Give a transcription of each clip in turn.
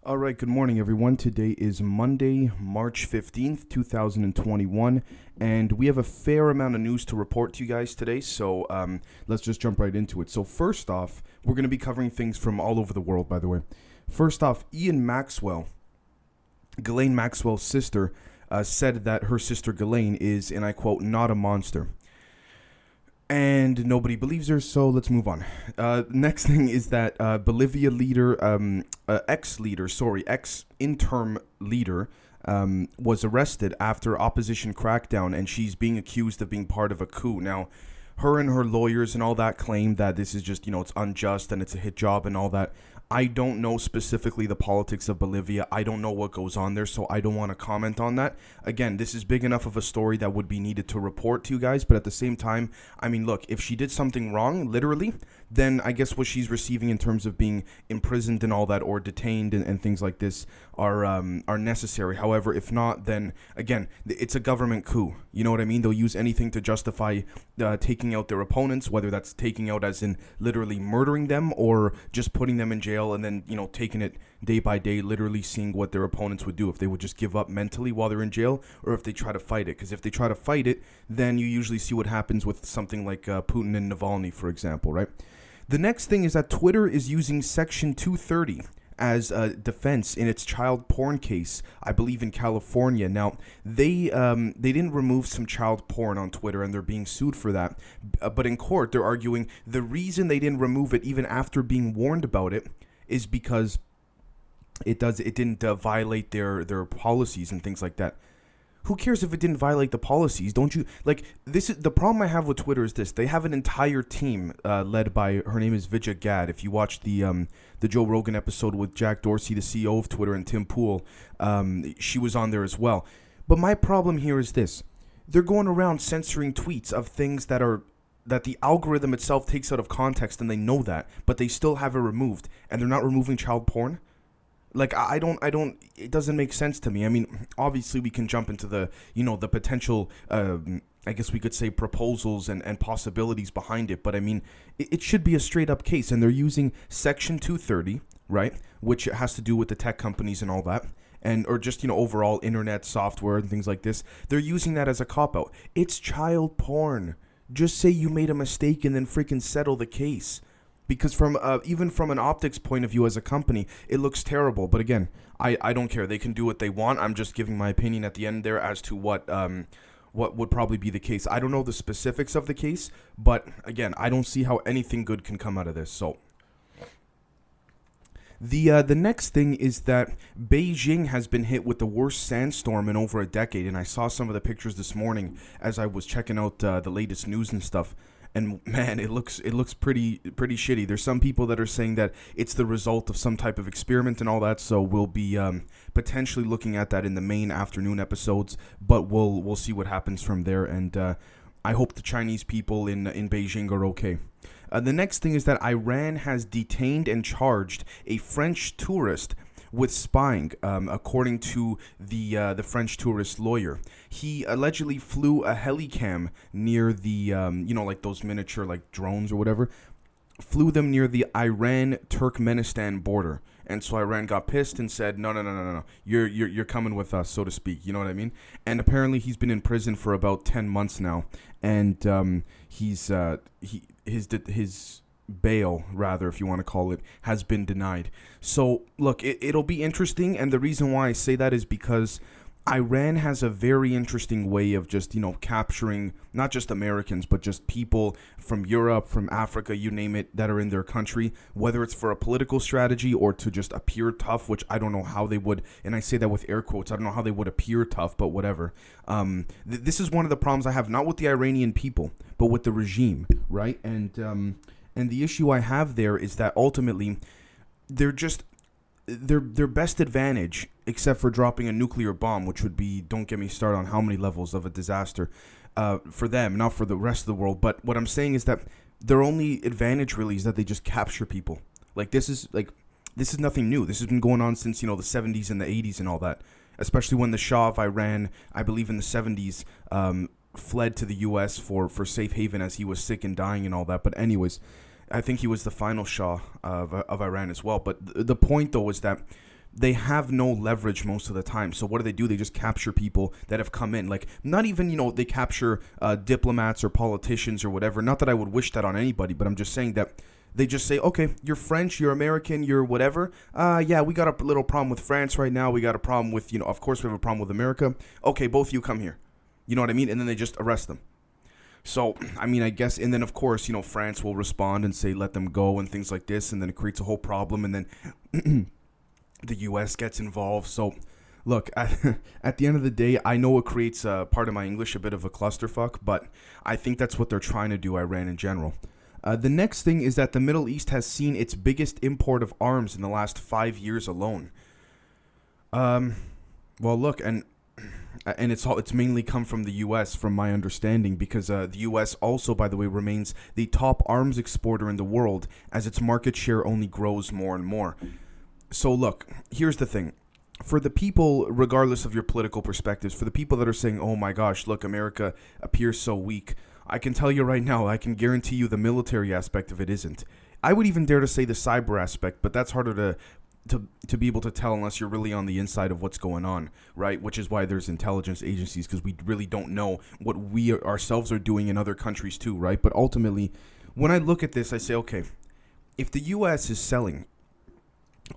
All right, good morning, everyone. Today is Monday, March 15th, 2021, and we have a fair amount of news to report to you guys today, so let's just jump right into it. So first off, we're going to be covering things from all over the world, by the way. First off, Ian Maxwell, Ghislaine Maxwell's sister, said that her sister Ghislaine is, and I quote, not a monster. And nobody believes her, so let's move on. Next thing is that Bolivia leader, ex-interim leader, was arrested after opposition crackdown, and she's being accused of being part of a coup. Now, her and her lawyers and all that claim that this is just, it's unjust and it's a hit job and all that. I don't know specifically the politics of Bolivia. I don't know what goes on there, so I don't want to comment on that. Again, this is big enough of a story that would be needed to report to you guys, but at the same time, I mean, look, if she did something wrong, literally, then I guess what she's receiving in terms of being imprisoned and all that, or detained and things like this are necessary. However, if not, then, again, it's a government coup. You know what I mean? They'll use anything to justify taking out their opponents, whether that's taking out as in literally murdering them or just putting them in jail and then, taking it day by day, literally seeing what their opponents would do, if they would just give up mentally while they're in jail or if they try to fight it. Because if they try to fight it, then you usually see what happens with something like Putin and Navalny, for example, right? The next thing is that Twitter is using Section 230 as a defense in its child porn case, I believe in California. Now, they didn't remove some child porn on Twitter, and they're being sued for that. But in court, they're arguing the reason they didn't remove it, even after being warned about it, is because it didn't violate their policies and things like that. Who cares if it didn't violate the policies? Don't you like this? Is the problem I have with Twitter is this: they have an entire team led by, her name is Vijay Gad. If you watch the Joe Rogan episode with Jack Dorsey, the CEO of Twitter, and Tim Pool, she was on there as well. But my problem here is this: they're going around censoring tweets of things that the algorithm itself takes out of context, and they know that, but they still have it removed, and they're not removing child porn. Like, I don't, it doesn't make sense to me. I mean, obviously we can jump into the potential, I guess we could say, proposals and possibilities behind it. But I mean, it should be a straight up case. And they're using Section 230, right? Which has to do with the tech companies and all that. Or just, overall internet software and things like this. They're using that as a cop out. It's child porn. Just say you made a mistake and then freaking settle the case. Because even from an optics point of view as a company, it looks terrible. But again, I don't care. They can do what they want. I'm just giving my opinion at the end there as to what would probably be the case. I don't know the specifics of the case, but again, I don't see how anything good can come out of this. So the next thing is that Beijing has been hit with the worst sandstorm in over a decade, and I saw some of the pictures this morning as I was checking out the latest news and stuff. And man, it looks pretty shitty. There's some people that are saying that it's the result of some type of experiment and all that. So we'll be potentially looking at that in the main afternoon episodes. But we'll see what happens from there. And I hope the Chinese people in Beijing are okay. The next thing is that Iran has detained and charged a French tourist with spying, according to the French tourist lawyer. He allegedly flew a helicam near the, like those miniature like drones or whatever, flew them near the Iran-Turkmenistan border. And so Iran got pissed and said, no, you're coming with us, so to speak. You know what I mean? And apparently he's been in prison for about 10 months now, and his bail, rather, if you want to call it, has been denied. So look, it'll be interesting, and the reason why I say that is because Iran has a very interesting way of just, capturing not just Americans, but just people from Europe, from Africa, you name it, that are in their country, whether it's for a political strategy or to just appear tough, which I don't know how they would, and I say that with air quotes, I don't know how they would appear tough, but whatever. This is one of the problems I have, not with the Iranian people, but with the regime, right? And the issue I have there is that ultimately they're just their best advantage, except for dropping a nuclear bomb, which would be, don't get me started on how many levels of a disaster for them, not for the rest of the world. But what I'm saying is that their only advantage really is that they just capture people. This is nothing new. This has been going on since, the 70s and the 80s and all that, especially when the Shah of Iran, I believe in the 70s, fled to the U.S. for safe haven as he was sick and dying and all that. But anyways, I think he was the final Shah of Iran as well. But the point, though, is that they have no leverage most of the time. So what do? They just capture people that have come in. Like, not even, they capture diplomats or politicians or whatever. Not that I would wish that on anybody, but I'm just saying that they just say, okay, you're French, you're American, you're whatever. Yeah, we got a little problem with France right now. We got a problem with, of course we have a problem with America. Okay, both of you come here. You know what I mean? And then they just arrest them. So, I mean, I guess, and then of course, France will respond and say, let them go and things like this. And then it creates a whole problem. And then the U.S. gets involved. So, look, at the end of the day, I know it creates, part of my English, a bit of a clusterfuck, but I think that's what they're trying to do, Iran in general. The next thing is that the Middle East has seen its biggest import of arms in the last 5 years alone. Well, look, and it's mainly come from the U.S., from my understanding, because the U.S. also, by the way, remains the top arms exporter in the world, as its market share only grows more and more. So look, here's the thing. For the people, regardless of your political perspectives, for the people that are saying, oh my gosh, look, America appears so weak, I can tell you right now, I can guarantee you the military aspect of it isn't. I would even dare to say the cyber aspect, but that's harder to be able to tell unless you're really on the inside of what's going on, right? Which is why there's intelligence agencies, because we really don't know what we ourselves are doing in other countries too, right? But ultimately, when I look at this, I say, okay, if the U.S. is selling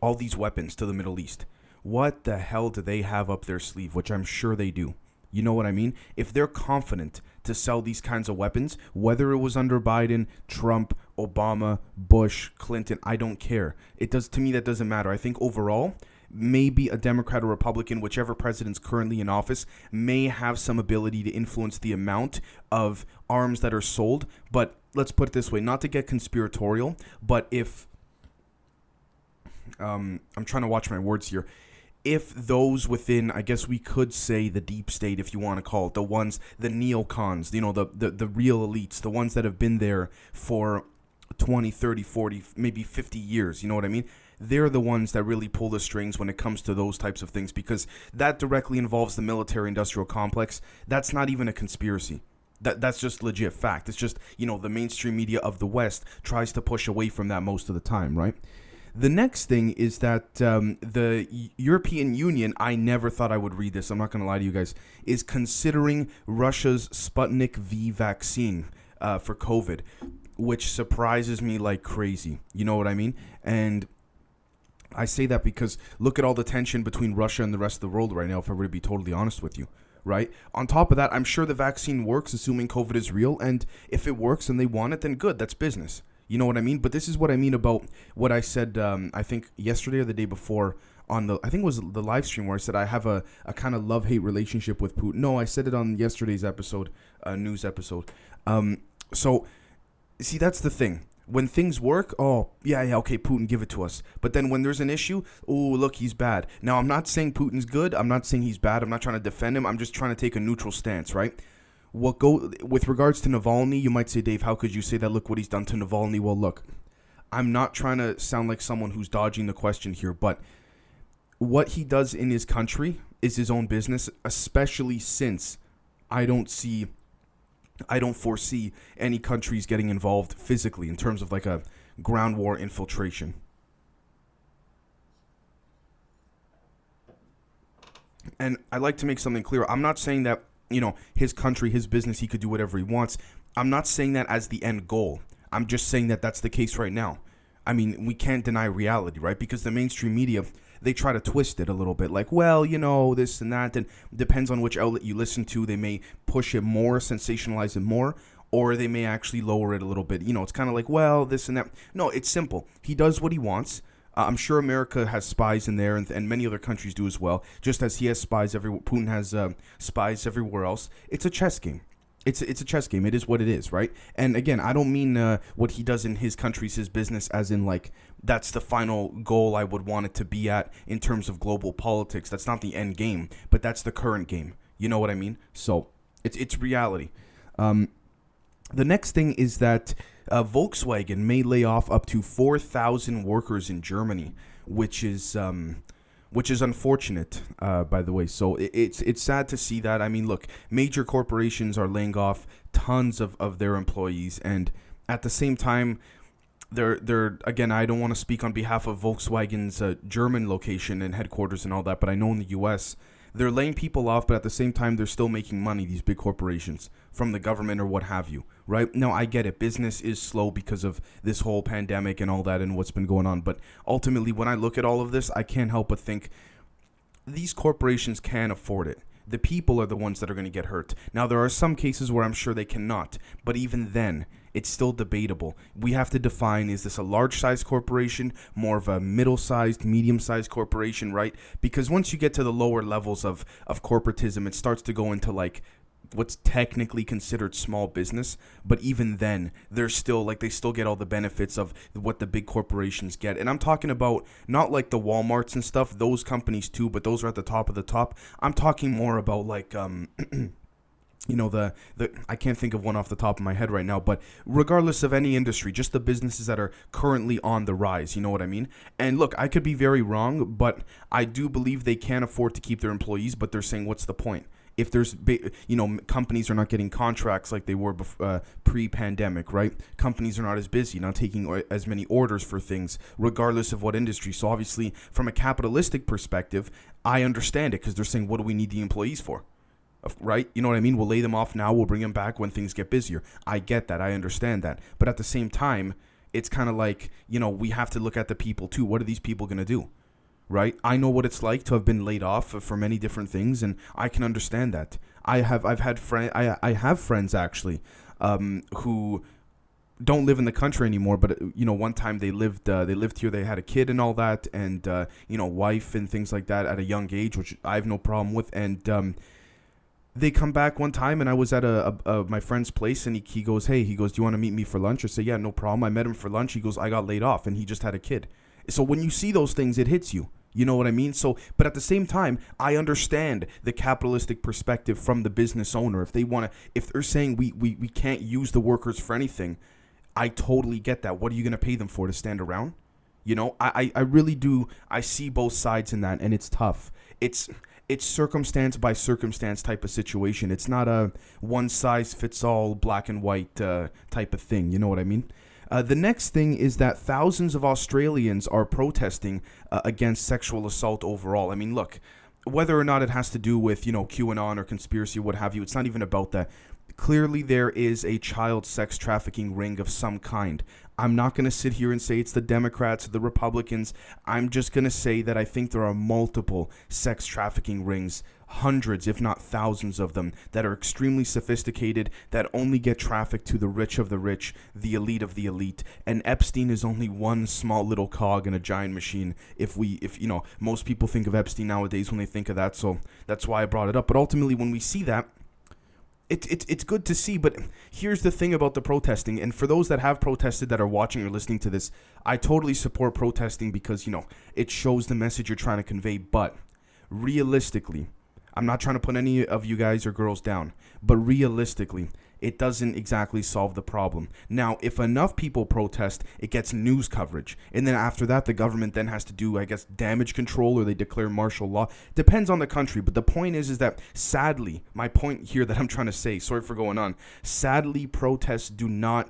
all these weapons to the Middle East, what the hell do they have up their sleeve? Which I'm sure they do. You know what I mean? If they're confident to sell these kinds of weapons, whether it was under Biden, Trump, Obama, Bush, Clinton, I don't care. To me, that doesn't matter. I think overall, maybe a Democrat or Republican, whichever president's currently in office, may have some ability to influence the amount of arms that are sold. But let's put it this way, not to get conspiratorial, but if I'm trying to watch my words here. If those within, I guess we could say the deep state, if you want to call it, the ones, the neocons, the real elites, the ones that have been there for 20, 30, 40, maybe 50 years, you know what I mean? They're the ones that really pull the strings when it comes to those types of things, because that directly involves the military-industrial complex. That's not even a conspiracy. That's just legit fact. It's just, the mainstream media of the West tries to push away from that most of the time, right? The next thing is that the European Union, I never thought I would read this, I'm not going to lie to you guys, is considering Russia's Sputnik V vaccine for COVID, which surprises me like crazy. You know what I mean? And I say that because look at all the tension between Russia and the rest of the world right now, if I were to be totally honest with you. Right? On top of that, I'm sure the vaccine works, assuming COVID is real. And if it works and they want it, then good. That's business. You know what I mean? But this is what I mean about what I said, I think yesterday or the day before on I think it was the live stream where I said I have a kind of love-hate relationship with Putin. No, I said it on yesterday's episode, news episode. So, see, that's the thing. When things work, oh, yeah, okay, Putin, give it to us. But then when there's an issue, oh, look, he's bad. Now, I'm not saying Putin's good. I'm not saying he's bad. I'm not trying to defend him. I'm just trying to take a neutral stance, right? With regards to Navalny, you might say, Dave, how could you say that? Look what he's done to Navalny. Well, look, I'm not trying to sound like someone who's dodging the question here, but what he does in his country is his own business, especially since I don't foresee any countries getting involved physically in terms of like a ground war infiltration. And I'd like to make something clear. I'm not saying that his country, his business, he could do whatever he wants. I'm not saying that as the end goal. I'm just saying that that's the case right now. I mean, we can't deny reality, right? Because the mainstream media, they try to twist it a little bit. Like, well, this and that. And depends on which outlet you listen to. They may push it more, sensationalize it more, or they may actually lower it a little bit. It's kind of like, well, this and that. No, it's simple. He does what he wants. I'm sure America has spies in there, and many other countries do as well. Just as he has spies everywhere, Putin has spies everywhere else. It's a chess game. It's a chess game. It is what it is, right? And again, I don't mean what he does in his country's his business, as in like that's the final goal I would want it to be at in terms of global politics. That's not the end game, but that's the current game. You know what I mean? So it's reality. The next thing is that Volkswagen may lay off up to 4,000 workers in Germany, which is unfortunate, by the way. So it's sad to see that. I mean, look, major corporations are laying off tons of their employees, and at the same time, they're again, I don't want to speak on behalf of Volkswagen's German location and headquarters and all that, but I know in the US they're laying people off, but at the same time they're still making money, these big corporations, from the government or what have you, right? Now, I get it, business is slow because of this whole pandemic and all that and what's been going on, but ultimately when I look at all of this, I can't help but think these corporations can afford it. The people are the ones that are going to get hurt. Now, there are some cases where I'm sure they cannot, but even then, it's still debatable. We have to define, is this a large-sized corporation, more of a middle-sized, medium-sized corporation, right? Because once you get to the lower levels of corporatism, it starts to go into like what's technically considered small business, but even then they're still like, they still get all the benefits of what the big corporations get. And I'm talking about not like the Walmarts and stuff, those companies too, but those are at the top of the top. I'm talking more about like you know, the I can't think of one off the top of my head right now, but regardless of any industry, just the businesses that are currently on the rise, you know what I mean? And look, I could be very wrong, but I do believe they can afford to keep their employees, but they're saying, what's the point? If there's, you know, companies are not getting contracts like they were pre-pandemic, right? Companies are not as busy, not taking as many orders for things, regardless of what industry. So obviously, from a capitalistic perspective, I understand it because they're saying, what do we need the employees for? Right? You know what I mean? We'll lay them off now. We'll bring them back when things get busier. I get that. I understand that. But at the same time, it's kind of like, you know, we have to look at the people too. What are these people going to do? Right? I know what it's like to have been laid off for many different things, and I can understand that. I have friends actually who don't live in the country anymore, but you know, one time they lived here, they had a kid and all that, and you know, wife and things like that at a young age, which I have no problem with. And they come back one time, and I was at my friend's place, and he goes, do you want to meet me for lunch? I say, yeah, no problem. I met him for lunch. He goes, I got laid off, and he just had a kid. So when you see those things, it hits you. You know what I mean? So, but at the same time, I understand the capitalistic perspective from the business owner. If they're saying we can't use the workers for anything, I totally get that. What are you going to pay them for, to stand around? You know, I really do. I see both sides in that, and it's tough. It's circumstance by circumstance type of situation. It's not a one size fits all black and white type of thing. You know what I mean? The next thing is that thousands of Australians are protesting against sexual assault overall. I mean, look, whether or not it has to do with, you know, QAnon or conspiracy, what have you, it's not even about that. Clearly, there is a child sex trafficking ring of some kind. I'm not going to sit here and say it's the Democrats or the Republicans. I'm just going to say that I think there are multiple sex trafficking rings, hundreds, if not thousands of them, that are extremely sophisticated, that only get trafficked to the rich of the rich, the elite of the elite. And Epstein is only one small little cog in a giant machine. If you know, most people think of Epstein nowadays when they think of that, so that's why I brought it up. But ultimately, when we see that, it's good to see, but here's the thing about the protesting, and for those that have protested that are watching or listening to this, I totally support protesting because, you know, it shows the message you're trying to convey, but realistically, I'm not trying to put any of you guys or girls down, but realistically, it doesn't exactly solve the problem. Now, if enough people protest, it gets news coverage. And then after that, the government then has to do, I guess, damage control, or they declare martial law. Depends on the country. But the point is that sadly, my point here that I'm trying to say, sorry for going on, sadly, protests do not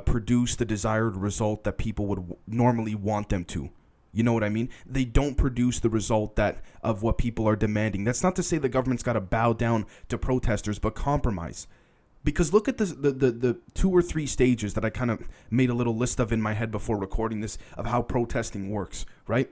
produce the desired result that people would normally want them to. You know what I mean? They don't produce the result of what people are demanding. That's not to say the government's got to bow down to protesters, but compromise. Because look at the 2 or 3 stages that I kind of made a little list of in my head before recording this, of how protesting works, right?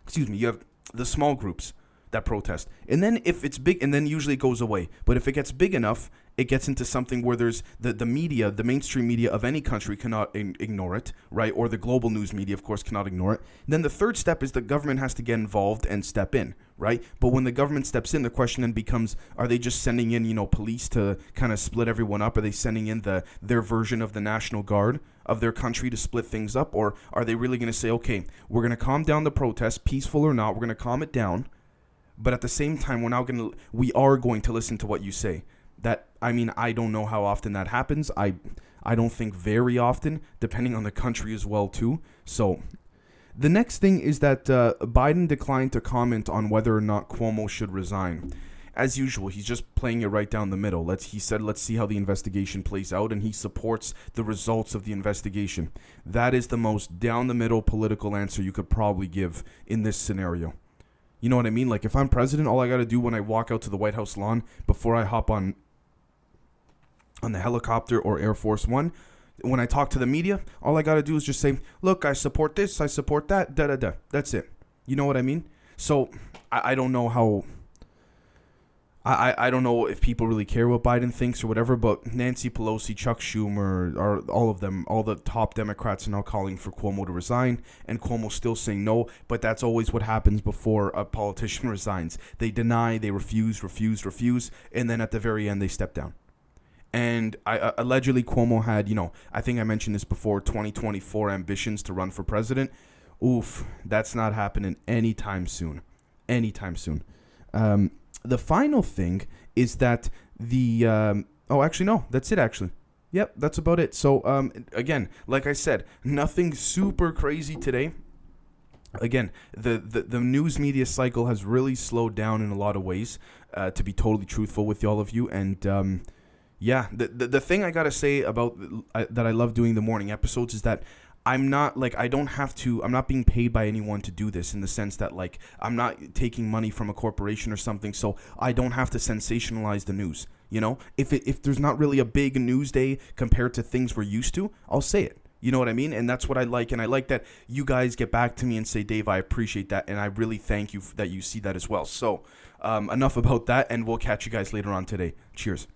Excuse me. You have the small groups that protest. And then if it's big, and then usually it goes away. But if it gets big enough, it gets into something where there's the media, the mainstream media of any country cannot ignore it, right? Or the global news media, of course, cannot ignore it. And then the third step is the government has to get involved and step in, right? But when the government steps in, the question then becomes, are they just sending in, you know, police to kind of split everyone up? Are they sending in their version of the National Guard of their country to split things up? Or are they really going to say, okay, we're going to calm down the protest, peaceful or not, we're going to calm it down. But at the same time, we are going to listen to what you say. I mean, I don't know how often that happens. I don't think very often, depending on the country as well, too. So the next thing is that Biden declined to comment on whether or not Cuomo should resign. as usual, he's just playing it right down the middle. He said, let's see how the investigation plays out, and he supports the results of the investigation. That is the most down the middle political answer you could probably give in this scenario. You know what I mean? Like, if I'm president, all I got to do when I walk out to the White House lawn before I hop on the helicopter or Air Force One, when I talk to the media, all I got to do is just say, look, I support this, I support that, da-da-da. That's it. You know what I mean? So I don't know how... I don't know if people really care what Biden thinks or whatever, but Nancy Pelosi, Chuck Schumer, all of them, all the top Democrats are now calling for Cuomo to resign, and Cuomo's still saying no, but that's always what happens before a politician resigns. They deny, they refuse, and then at the very end they step down. And allegedly Cuomo had, I think I mentioned this before, 2024 ambitions to run for president. Oof, that's not happening anytime soon. The final thing is that that's it actually. Yep, that's about it. So, again, like I said, nothing super crazy today. Again, the news media cycle has really slowed down in a lot of ways, to be totally truthful with all of you. And, the thing I got to say about that I love doing the morning episodes is that I'm not being paid by anyone to do this, in the sense that, like, I'm not taking money from a corporation or something, so I don't have to sensationalize the news. If there's not really a big news day compared to things we're used to, I'll say it. You know what I mean? And that's what I like. And I like that you guys get back to me and say, Dave, I appreciate that. And I really thank you that you see that as well. So enough about that, and we'll catch you guys later on today. Cheers.